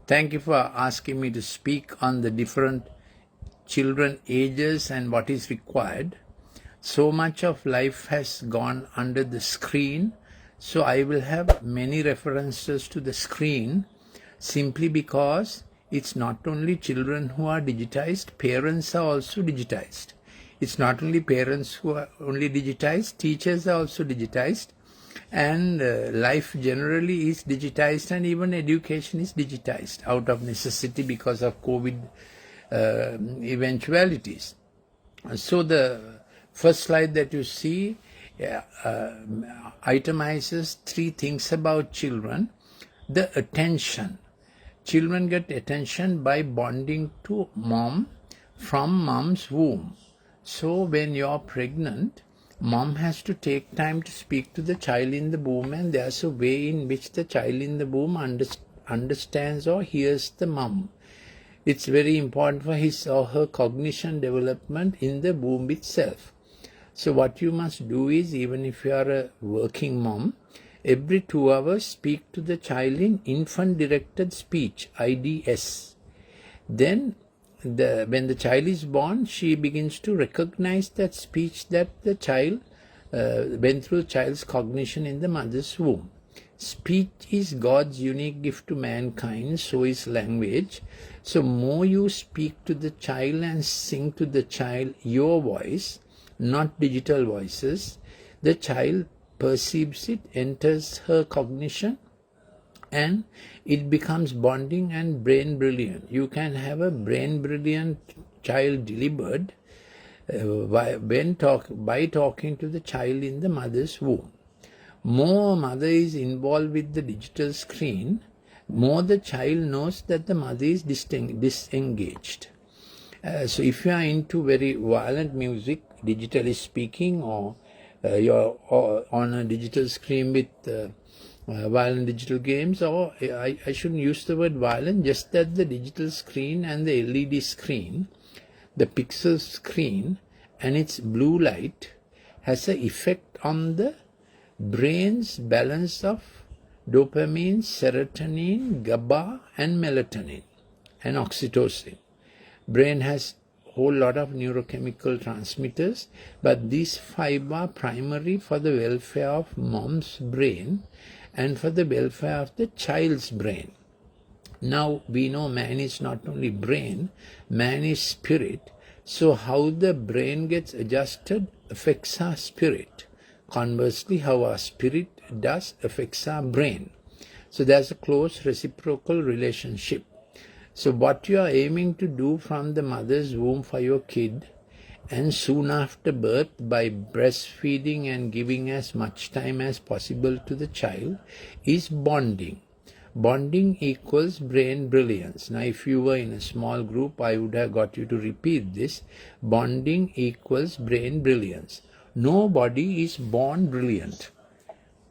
Thank you for asking me to speak on the different children ages and what is required. So much of life has gone under the screen, so I will have many references to the screen simply because it's not only children who are digitized, parents are also digitized. It's not only parents who are only digitized, teachers are also digitized, and life generally is digitized, and even education is digitized out of necessity because of COVID eventualities. So the first slide that you see itemizes three things about children. The attention. Children get attention by bonding to mom from mom's womb. So when you're pregnant, mom has to take time to speak to the child in the womb, and there's a way in which the child in the womb understands or hears the mom. It's very important for his or her cognition development in the womb itself. So what you must do is, even if you are a working mom, every 2 hours speak to the child in infant directed speech, IDS. Then when the child is born, she begins to recognize that speech that the child went through the child's cognition in the mother's womb. Speech is God's unique gift to mankind, so is language. So more you speak to the child and sing to the child your voice, not digital voices, the child perceives it, enters her cognition, and it becomes bonding and brain brilliant. You can have a brain brilliant child delivered by talking to the child in the mother's womb. More mother is involved with the digital screen, more the child knows that the mother is disengaged. So if you are into very violent music, digitally speaking, or you're on a digital screen with violent digital games, or I shouldn't use the word violent, just that the digital screen and the LED screen, the pixel screen and its blue light has an effect on the brain's balance of dopamine, serotonin, GABA and melatonin and oxytocin. Brain has a whole lot of neurochemical transmitters, but these five are primary for the welfare of mom's brain and for the welfare of the child's brain. Now we know man is not only brain, man is spirit. So how the brain gets adjusted affects our spirit. Conversely, how our spirit does affects our brain. So there's a close reciprocal relationship. So what you are aiming to do from the mother's womb for your kid, and soon after birth by breastfeeding and giving as much time as possible to the child, is bonding. Bonding equals brain brilliance. Now if you were in a small group, I would have got you to repeat this. Bonding equals brain brilliance. Nobody is born brilliant.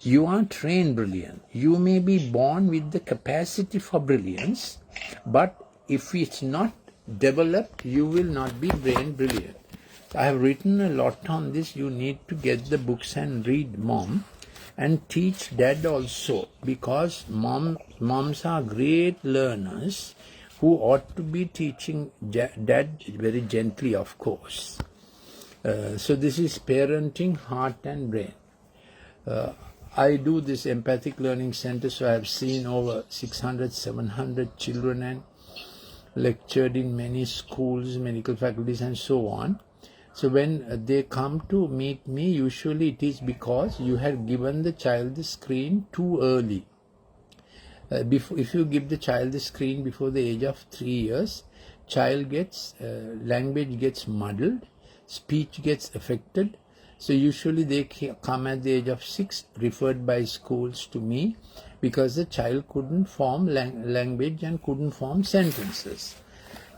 You are trained brilliant. You may be born with the capacity for brilliance, but if it's not developed, you will not be brain brilliant. I have written a lot on this. You need to get the books and read, mom, and teach dad also, because moms are great learners who ought to be teaching dad very gently, of course. So this is parenting, heart and brain. I do this empathic learning center, so I have seen over 600, 700 children and lectured in many schools, medical faculties and so on. So when they come to meet me, usually it is because you have given the child the screen too early. If you give the child the screen before the age of 3 years, child gets, language gets muddled, speech gets affected. So usually they come at the age of 6, referred by schools to me, because the child couldn't form language and couldn't form sentences.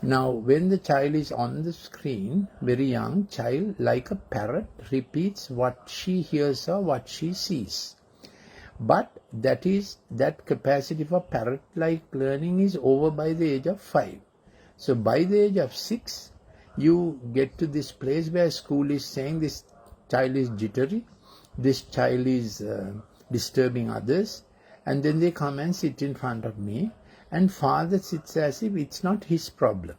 Now, when the child is on the screen, very young child, like a parrot, repeats what she hears or what she sees. But that capacity for parrot-like learning is over by the age of 5. So by the age of 6, you get to this place where school is saying this child is jittery, this child is disturbing others, and then they come and sit in front of me and father sits as if it's not his problem.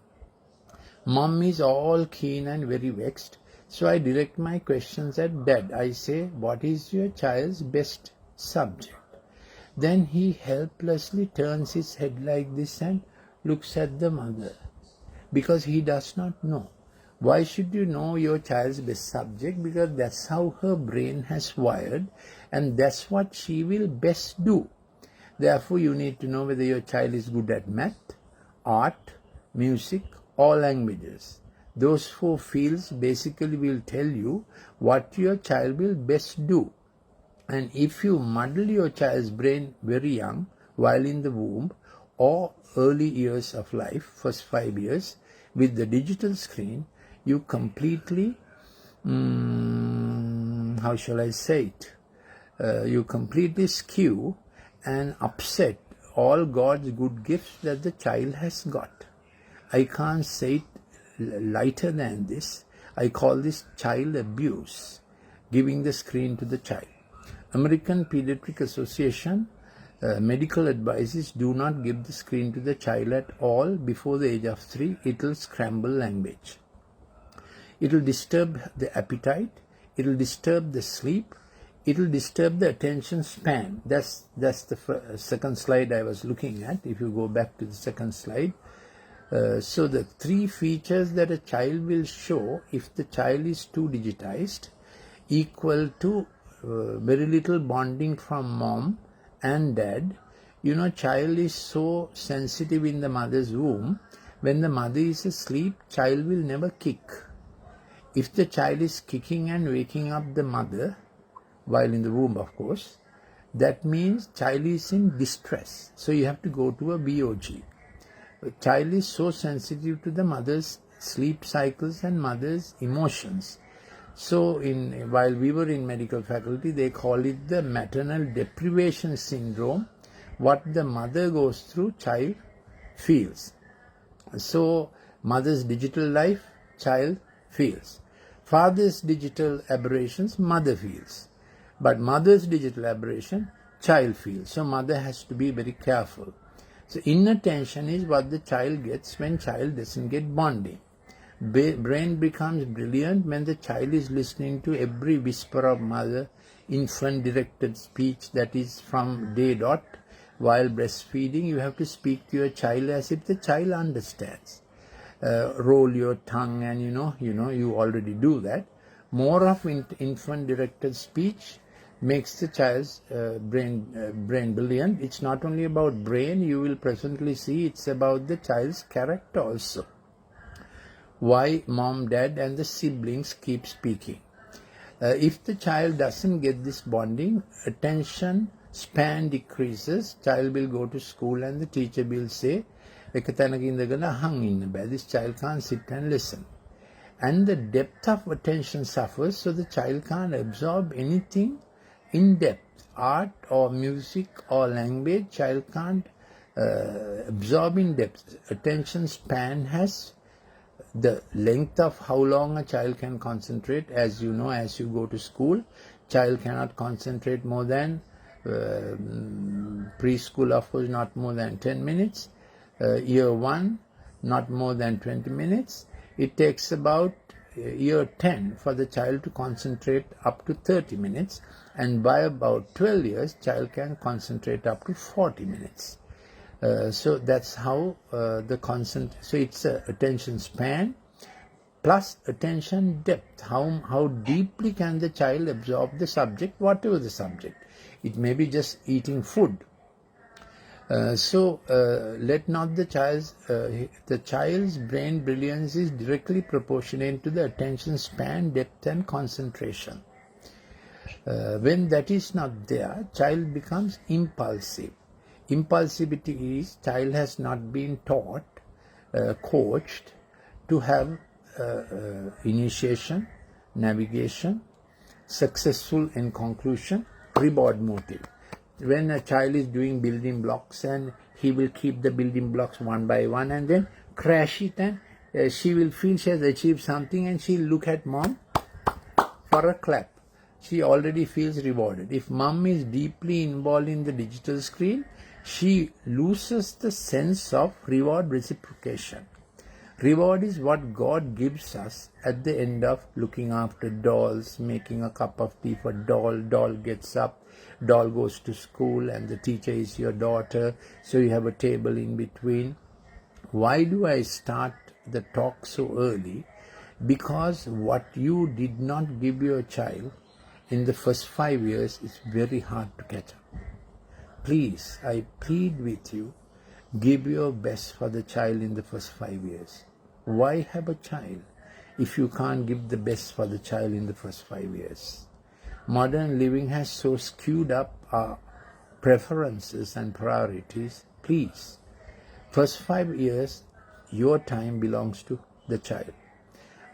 Mom is all keen and very vexed, so I direct my questions at dad. I say, what is your child's best subject? Then he helplessly turns his head like this and looks at the mother, because he does not know. Why should you know your child's best subject? Because that's how her brain has wired, and that's what she will best do. Therefore, you need to know whether your child is good at math, art, music, or languages. Those 4 fields basically will tell you what your child will best do. And if you muddle your child's brain very young, while in the womb, or early years of life, first 5 years, with the digital screen, you completely, how shall I say it, you completely skew and upset all God's good gifts that the child has got. I can't say it lighter than this. I call this child abuse, giving the screen to the child. American Pediatric Association medical advice is do not give the screen to the child at all before the age of 3. It will scramble language. It will disturb the appetite. It will disturb the sleep. It will disturb the attention span. That's the second slide I was looking at. If you go back to the second slide. So the 3 features that a child will show if the child is too digitized, equal to very little bonding from mom and dad. You know, child is so sensitive in the mother's womb. When the mother is asleep, child will never kick. If the child is kicking and waking up the mother, while in the womb of course, that means child is in distress. So you have to go to a BOG. A child is so sensitive to the mother's sleep cycles and mother's emotions. So while we were in medical faculty, they call it the maternal deprivation syndrome. What the mother goes through, child feels. So mother's digital life, child feels. Father's digital aberrations, mother feels. But mother's digital aberration, child feels. So mother has to be very careful. So inattention is what the child gets when child doesn't get bonding. Brain becomes brilliant when the child is listening to every whisper of mother, infant directed speech that is from day dot. While breastfeeding, you have to speak to your child as if the child understands. Roll your tongue, and you already do that. More of infant directed speech makes the child's brain brilliant. It's not only about brain, you will presently see it's about the child's character also. Why mom, dad and the siblings keep speaking. If the child doesn't get this bonding, attention span decreases. Child will go to school and the teacher will say, this child can't sit and listen. And the depth of attention suffers, so the child can't absorb anything in depth. Art or music or language, child can't absorb in depth. Attention span has the length of how long a child can concentrate. As you know, as you go to school, child cannot concentrate more than preschool, of course, not more than 10 minutes. Year 1, not more than 20 minutes. It takes about year 10 for the child to concentrate up to 30 minutes. And by about 12 years, child can concentrate up to 40 minutes. So that's how so it's attention span plus attention depth. How deeply can the child absorb the subject, whatever the subject. It may be just eating food. Let not the child's brain brilliance is directly proportionate to the attention span, depth and concentration. When that is not there, child becomes impulsive. Impulsivity is child has not been taught, coached to have initiation, navigation, successful in conclusion, reward motive. When a child is doing building blocks and he will keep the building blocks one by one and then crash it, and she will feel she has achieved something and she'll look at mom for a clap. She already feels rewarded. If mom is deeply involved in the digital screen, she loses the sense of reward reciprocation. Reward is what God gives us at the end of looking after dolls, making a cup of tea for doll. Doll gets up, doll goes to school, and the teacher is your daughter, so you have a table in between. Why do I start the talk so early? Because what you did not give your child in the first 5 years is very hard to catch up. Please, I plead with you, give your best for the child in the first 5 years. Why have a child if you can't give the best for the child in the first 5 years? Modern living has so skewed up our preferences and priorities. Please, first 5 years, your time belongs to the child.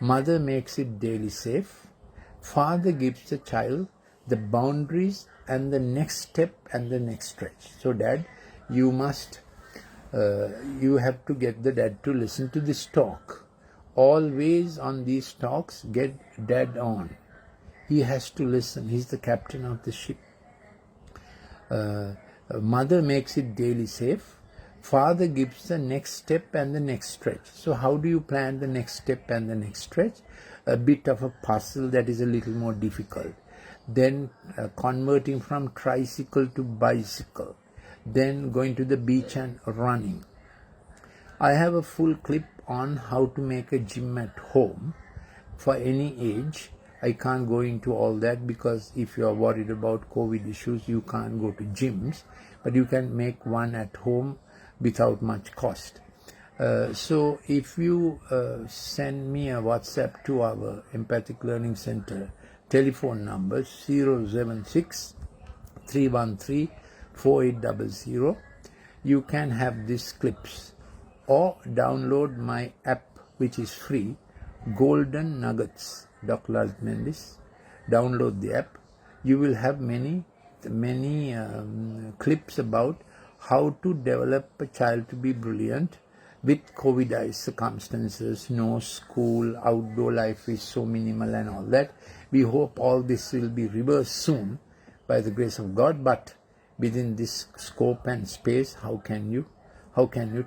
Mother makes it daily safe. Father gives the child the boundaries and the next step and the next stretch. So dad, you have to get the dad to listen to this talk. Always on these talks, get dad on. He has to listen. He's the captain of the ship. Mother makes it daily safe. Father gives the next step and the next stretch. So how do you plan the next step and the next stretch? A bit of a puzzle that is a little more difficult. Then converting from tricycle to bicycle. Then going to the beach and running. I have a full clip on how to make a gym at home for any age. I can't go into all that because if you are worried about COVID issues, you can't go to gyms, but you can make one at home without much cost. So if you send me a WhatsApp to our Empathic Learning Center telephone number 076 313 4800, you can have these clips or download my app which is free, Golden Nuggets, Dr. Lalith Mendis. Download the app. You will have many clips about how to develop a child to be brilliant with COVID circumstances, no school, outdoor life is so minimal and all that. We hope all this will be reversed soon by the grace of God, but within this scope and space, how can you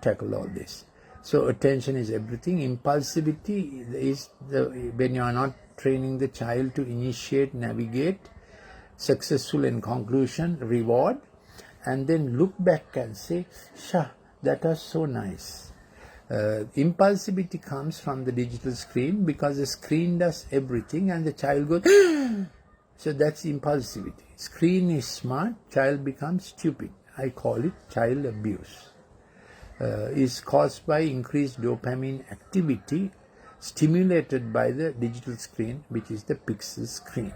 tackle all this? So attention is everything. Impulsivity is when you are not training the child to initiate, navigate, successful in conclusion, reward, and then look back and say, "Shah, that was so nice." Impulsivity comes from the digital screen because the screen does everything and the child goes, so that's impulsivity. Screen is smart, child becomes stupid. I call it child abuse. Is caused by increased dopamine activity stimulated by the digital screen, which is the pixel screen.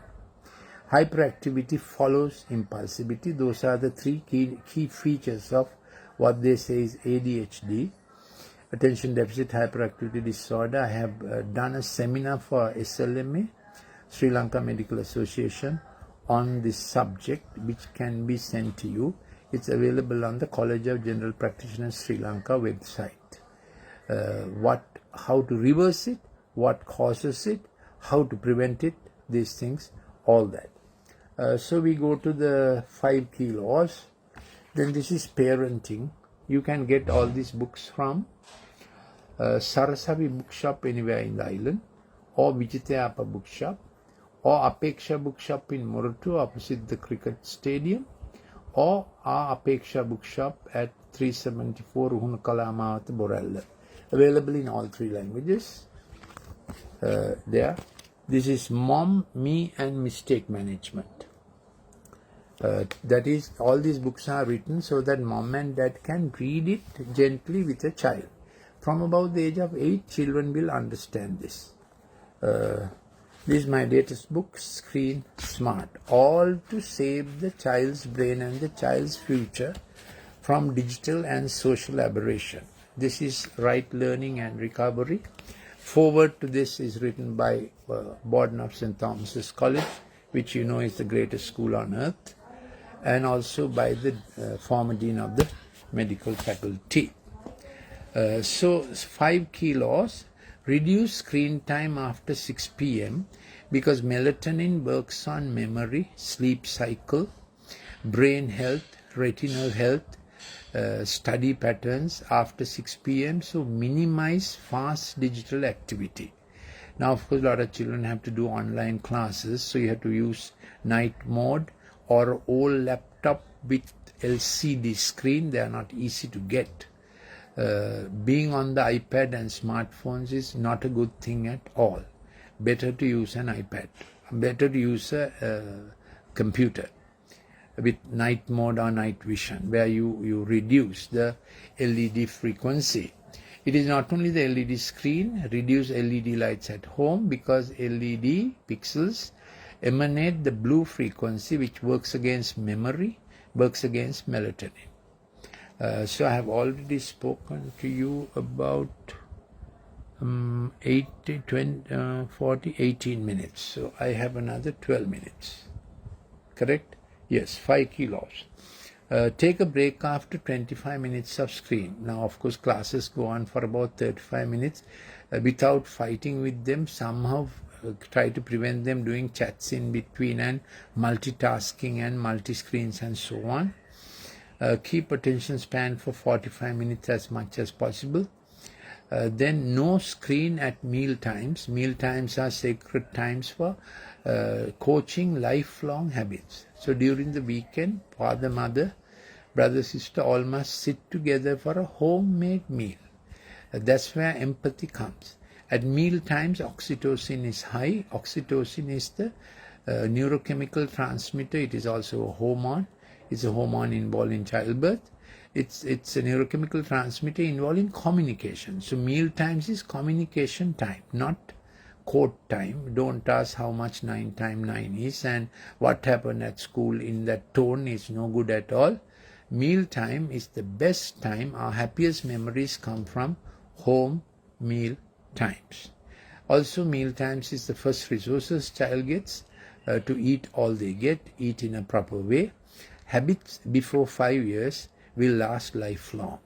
Hyperactivity follows impulsivity. Those are the three key features of what they say is ADHD, attention deficit hyperactivity disorder. I have done a seminar for SLMA, Sri Lanka Medical Association, on this subject, which can be sent to you. It's available on the College of General Practitioners Sri Lanka website. How to reverse it, what causes it, how to prevent it, these things, all that. So we go to the 5 key laws. Then this is parenting. You can get all these books from Sarasavi bookshop anywhere in the island, or Vijitayapa bookshop, or Apeksha bookshop in Moratu opposite the cricket stadium, or our Apeksha bookshop at 374 Ruhunakala Amawata Borella. Available in all 3 languages. There. This is Mom, Me and Mistake Management. That is, all these books are written so that mom and dad can read it gently with a child. From about the age of 8, children will understand this. This is my latest book, Screen Smart. All to save the child's brain and the child's future from digital and social aberration. This is Right Learning and Recovery. Forward to this is written by Borden of St. Thomas's College, which you know is the greatest school on earth, and also by the former dean of the medical faculty. So 5 key laws. Reduce screen time after 6 p.m. because melatonin works on memory, sleep cycle, brain health, retinal health, study patterns after 6 p.m. So minimize fast digital activity. Now, of course, a lot of children have to do online classes, so you have to use night mode or old laptop with LCD screen. They are not easy to get. Being on the iPad and smartphones is not a good thing at all. Better to use an iPad. Better to use a computer with night mode or night vision, where you reduce the LED frequency. It is not only the LED screen, reduce LED lights at home, because LED pixels emanate the blue frequency, which works against memory, works against melatonin. So I have already spoken to you about 18 minutes. So I have another 12 minutes. Correct? Yes, 5 kilos. Take a break after 25 minutes of screen. Now, of course, classes go on for about 35 minutes. Without fighting with them, somehow try to prevent them doing chats in between and multitasking and multi-screens and so on. Keep attention span for 45 minutes as much as possible. Then no screen at meal times. Meal times are sacred times for coaching lifelong habits. So during the weekend, father, mother, brother, sister all must sit together for a homemade meal. That's where empathy comes. At meal times, oxytocin is high. Oxytocin is the neurochemical transmitter. It is also a hormone. It's a hormone involved in childbirth. It's a neurochemical transmitter involved in communication. So meal times is communication time, not court time. Don't ask how much 9 times 9 is and what happened at school in that tone is no good at all. Meal time is the best time. Our happiest memories come from home meal times. Also, meal times is the first resources child gets to eat all they get, eat in a proper way. Habits before 5 years will last lifelong.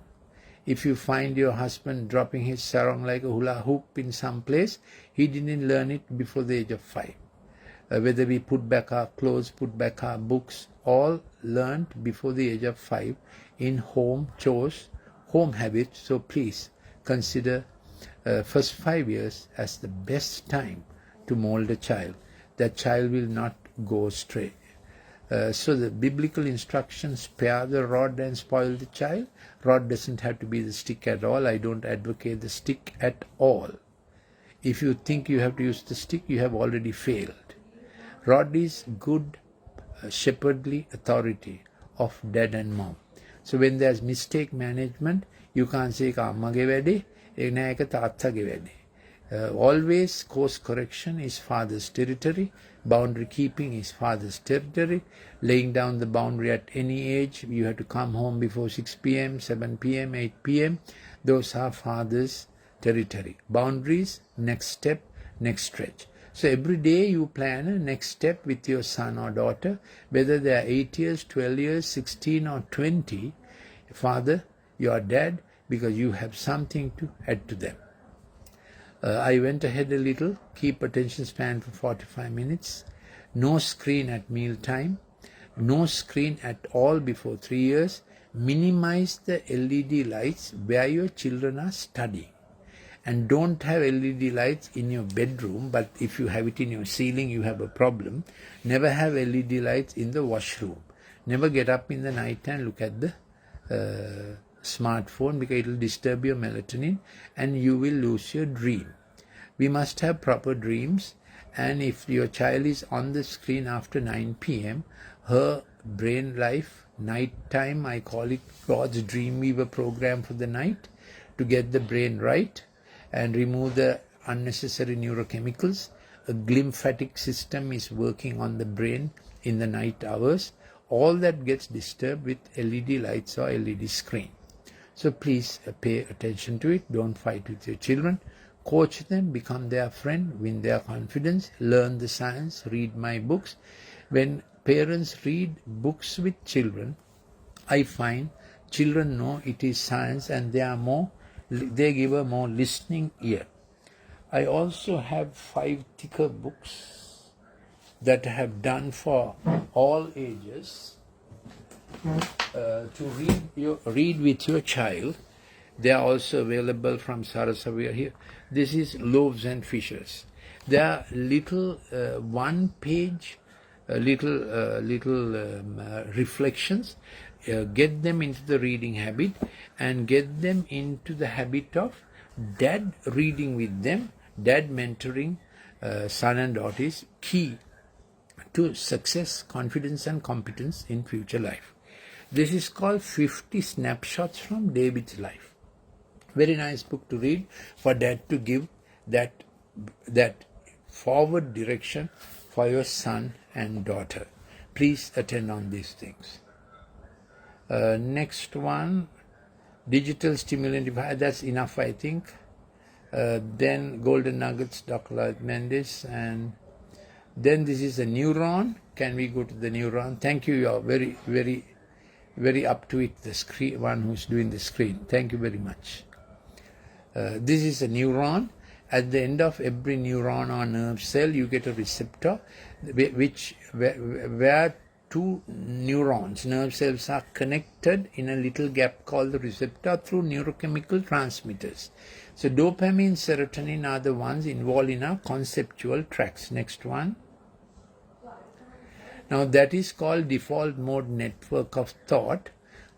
If you find your husband dropping his sarong like a hula hoop in some place, he didn't learn it before the age of 5. Whether we put back our clothes, put back our books, all learned before the age of 5 in home chores, home habits. So please consider first 5 years as the best time to mold a child. That child will not go astray. So the biblical instructions, spare the rod and spoil the child. Rod doesn't have to be the stick at all. I don't advocate the stick at all. If you think you have to use the stick, you have already failed. Rod is good shepherdly authority of dad and mom. So when there's mistake management, you can't say ammage wede, eka taathage wede. Always course correction is father's territory. Boundary keeping is father's territory. Laying down the boundary at any age, you have to come home before 6 p.m., 7 p.m., 8 p.m. Those are father's territory. Boundaries, next step, next stretch. So every day you plan a next step with your son or daughter, whether they are 8 years, 12 years, 16 or 20. Father, you are dad, because you have something to add to them. I went ahead a little. Keep attention span for 45 minutes. No screen at meal time. No screen at all before 3 years. Minimize the LED lights where your children are studying. And don't have LED lights in your bedroom, but if you have it in your ceiling, you have a problem. Never have LED lights in the washroom. Never get up in the night and look at the smartphone, because it will disturb your melatonin and you will lose your dream. We must have proper dreams, and if your child is on the screen after 9 p.m., her brain life, night time, I call it God's Dreamweaver program for the night, to get the brain right and remove the unnecessary neurochemicals. A glymphatic system is working on the brain in the night hours. All that gets disturbed with LED lights or LED screen. So please pay attention to it. Don't fight with your children. Coach them, become their friend, win their confidence, learn the science, read my books. When parents read books with children, I find children know it is science and they give a more listening ear. I also have 5 thicker books that I have done for all ages. to read with your child. They are also available from Saraswati here. This is Loaves and Fishes. They are little one-page, reflections. Get them into the reading habit and get them into the habit of dad reading with them. Dad mentoring son and daughter is key to success, confidence and competence in future life. This is called 50 Snapshots from David's Life. Very nice book to read for dad to give that forward direction for your son and daughter. Please attend on these things. Next one, digital stimulant device. That's enough, I think. Then Golden Nuggets, Dr. Lalith Mendis, and then this is a neuron. Can we go to the neuron? Thank you. You're very, very, very up to it. The screen, one who's doing the screen. Thank you very much. This is a neuron. At the end of every neuron or nerve cell, you get a receptor, where two neurons, nerve cells, are connected in a little gap called the receptor through neurochemical transmitters. So dopamine, serotonin are the ones involved in our conceptual tracks. Next one. Now that is called default mode network of thought.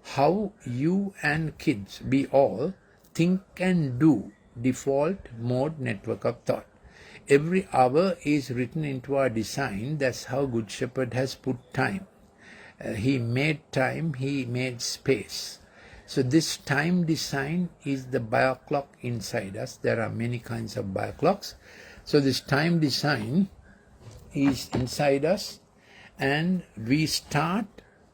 How you and kids, we all, think and do. Default mode network of thought. Every hour is written into our design. That's how Good Shepherd has put time. He made time, he made space. So this time design is the bioclock inside us. There are many kinds of bioclocks. So this time design is inside us, and we start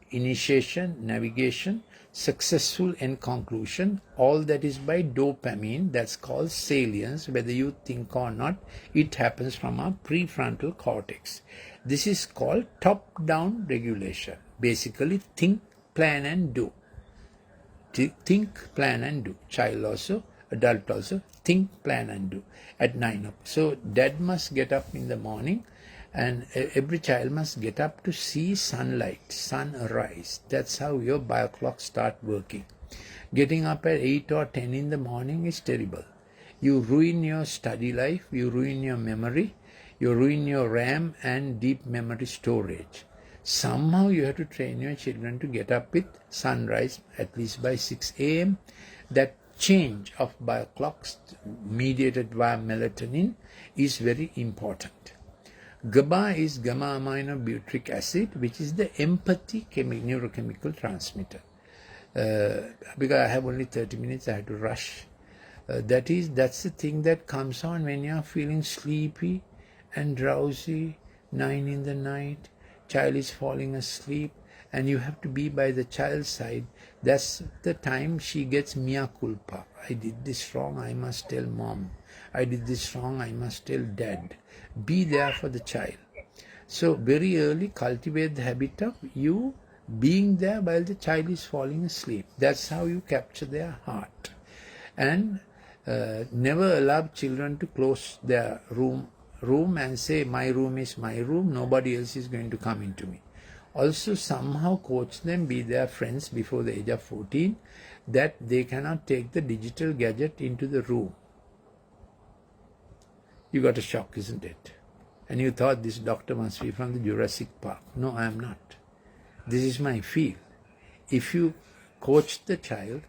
initiation, navigation, successful and conclusion. All that is by dopamine. That's called salience. Whether you think or not, it happens from our prefrontal cortex. This is called top-down regulation. Basically, think, plan and do. Think, plan and do. Child also, adult also, think, plan and do at 9 o'clock. So dad must get up in the morning, and every child must get up to see sunlight, sun arise. That's how your bioclocks start working. Getting up at 8 or 10 in the morning is terrible. You ruin your study life, you ruin your memory, you ruin your RAM and deep memory storage. Somehow you have to train your children to get up with sunrise at least by 6 a.m. That change of bioclocks mediated via melatonin is very important. GABA is gamma aminobutyric acid, which is the empathy neurochemical transmitter. Because I have only 30 minutes, I have to rush. That's the thing that comes on when you are feeling sleepy and drowsy, 9 in the night, child is falling asleep, and you have to be by the child's side. That's the time she gets mea culpa. I did this wrong, I must tell mom. I did this wrong, I must tell dad. Be there for the child. So very early cultivate the habit of you being there while the child is falling asleep. That's how you capture their heart. And never allow children to close their room and say, my room is my room, nobody else is going to come into me. Also somehow coach them, be their friends before the age of 14, that they cannot take the digital gadget into the room. You got a shock, isn't it? And you thought this doctor must be from the Jurassic Park. No, I am not. This is my field. If you coach the child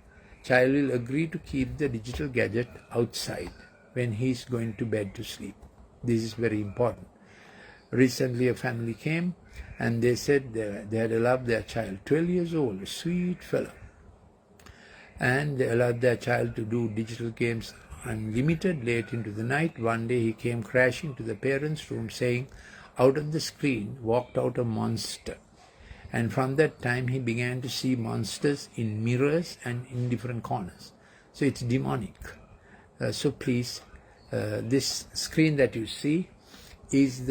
will agree to keep the digital gadget outside when he is going to bed to sleep. This is very important. Recently a family came and they said they had allowed their child, 12 years old, a sweet fellow, and they allowed their child to do digital games unlimited late into the night. One day he came crashing to the parents' room saying, out of the screen walked out a monster. And from that time he began to see monsters in mirrors and in different corners. So it's demonic. So please, this screen that you see is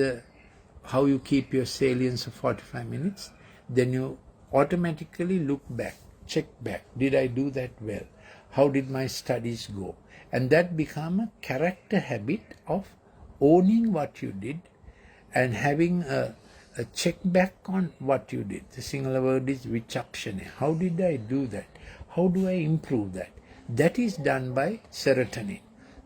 how you keep your salience of 45 minutes. Then you automatically look back, check back. Did I do that well? How did my studies go? And that become a character habit of owning what you did and having a check back on what you did. The single word is vichakshane. How did I do that? How do I improve that? That is done by serotonin.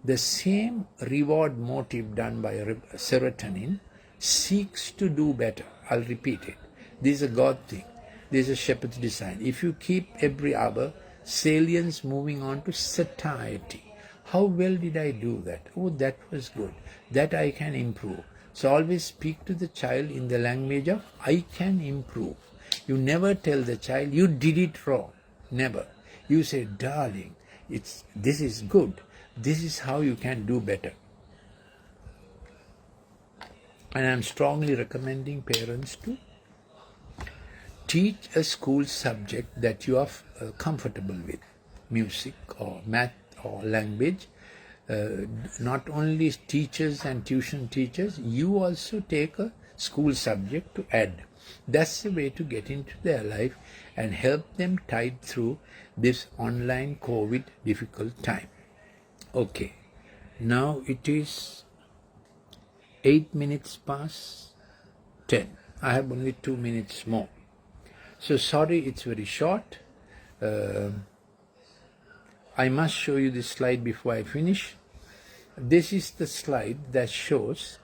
The same reward motive done by serotonin seeks to do better. I'll repeat it. This is a God thing. This is a shepherd's design. If you keep every hour salience moving on to satiety. How well did I do that? Oh, that was good. That I can improve. So always speak to the child in the language of I can improve. You never tell the child you did it wrong. Never. You say, darling, this is good. This is how you can do better. And I'm strongly recommending parents to teach a school subject that you are comfortable with, music or math or language. Not only teachers and tuition teachers, you also take a school subject to add. That's the way to get into their life and help them tide through this online COVID difficult time. Okay, now it is 8 minutes past 10. I have only 2 minutes more. So sorry, it's very short. I must show you this slide before I finish. This is the slide that shows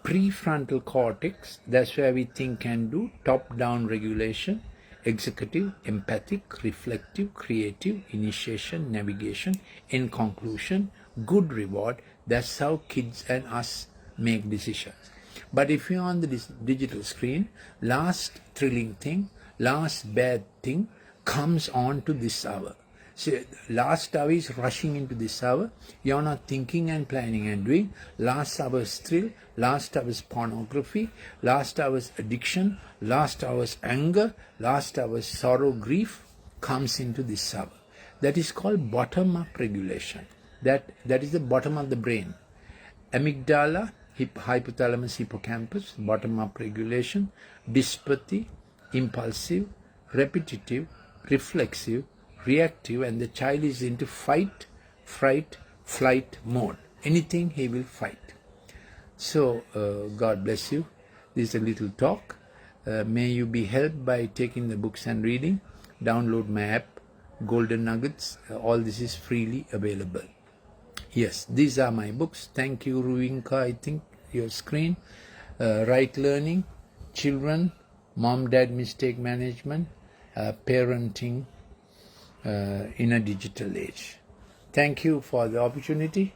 prefrontal cortex. That's where we think and do, top-down regulation, executive, empathic, reflective, creative, initiation, navigation, in conclusion, good reward. That's how kids and us make decisions. But if you're on the digital screen, last thrilling thing, last bad thing comes on to this hour. So last hour is rushing into this hour. You're not thinking and planning and doing. Last hour's thrill, last hour's pornography, last hour's addiction, last hour's anger, last hour's sorrow, grief comes into this hour. That is called bottom-up regulation. That is the bottom of the brain. Amygdala, hypothalamus, hippocampus, bottom-up regulation, dyspathy, impulsive, repetitive, reflexive, reactive, and the child is into fight, fright, flight mode. Anything he will fight. So, God bless you. This is a little talk. May you be helped by taking the books and reading. Download my app, Golden Nuggets. All this is freely available. Yes, these are my books. Thank you, Ruinka, I think, your screen. Right Learning, Children, Mom-Dad Mistake Management, Parenting in a Digital Age. Thank you for the opportunity.